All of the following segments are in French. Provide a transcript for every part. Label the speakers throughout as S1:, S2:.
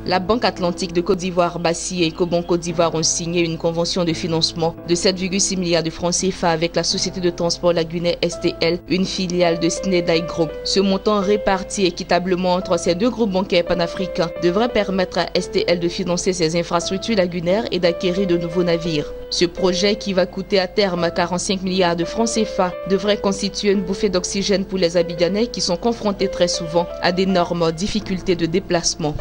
S1: La Banque Atlantique de Côte d'Ivoire, BACI et Ecobank Côte d'Ivoire ont signé une convention de financement de 7,6 milliards de francs CFA avec la société de transport lagunais STL, une filiale de Snedai Group. Ce montant réparti équitablement entre ces deux groupes bancaires panafricains devrait permettre à STL de financer ses infrastructures lagunaires et d'acquérir de nouveaux navires. Ce projet, qui va coûter à terme 45 milliards de francs CFA, devrait constituer une bouffée d'oxygène pour les Abidjanais qui sont confrontés très souvent à d'énormes difficultés de déplacement.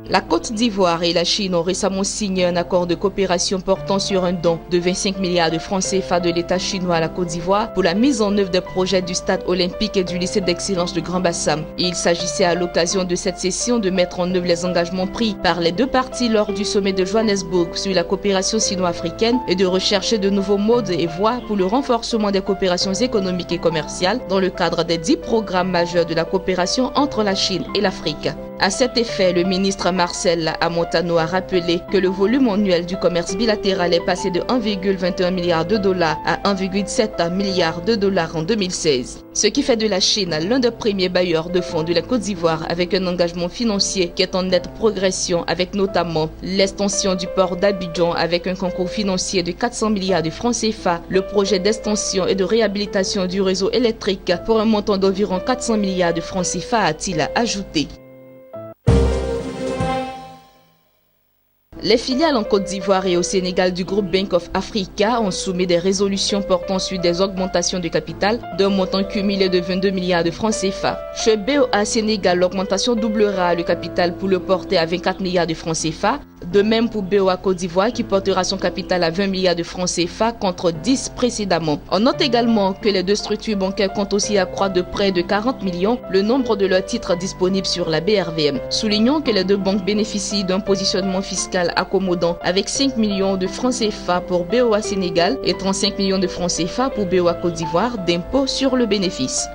S1: La Côte d'Ivoire et la Chine ont récemment signé un accord de coopération portant sur un don de 25 milliards de francs CFA de l'État chinois à la Côte d'Ivoire pour la mise en œuvre des projets du stade olympique et du lycée d'excellence de Grand Bassam. Il s'agissait à l'occasion de cette session de mettre en œuvre les engagements pris par les deux parties lors du sommet de Johannesburg sur la coopération sino-africaine et de rechercher de nouveaux modes et voies pour le renforcement des coopérations économiques et commerciales dans le cadre des 10 programmes majeurs de la coopération entre la Chine et l'Afrique. À cet effet, le ministre Marcel Amontano a rappelé que le volume annuel du commerce bilatéral est passé de 1,21 milliard de dollars à 1,7 milliard de dollars en 2016. Ce qui fait de la Chine l'un des premiers bailleurs de fonds de la Côte d'Ivoire avec un engagement financier qui est en nette progression, avec notamment l'extension du port d'Abidjan avec un concours financier de 400 milliards de francs CFA, le projet d'extension et de réhabilitation du réseau électrique pour un montant d'environ 400 milliards de francs CFA, a-t-il ajouté. Les filiales en Côte d'Ivoire et au Sénégal du groupe Bank of Africa ont soumis des résolutions portant sur des augmentations de capital d'un montant cumulé de 22 milliards de francs CFA. Chez BOA Sénégal, l'augmentation doublera le capital pour le porter à 24 milliards de francs CFA. De même pour BOA Côte d'Ivoire qui portera son capital à 20 milliards de francs CFA contre 10 précédemment. On note également que les deux structures bancaires comptent aussi accroître de près de 40 millions le nombre de leurs titres disponibles sur la BRVM. Soulignons que les deux banques bénéficient d'un positionnement fiscal accommodant avec 5 millions de francs CFA pour BOA Sénégal et 35 millions de francs CFA pour BOA Côte d'Ivoire d'impôt sur le bénéfice.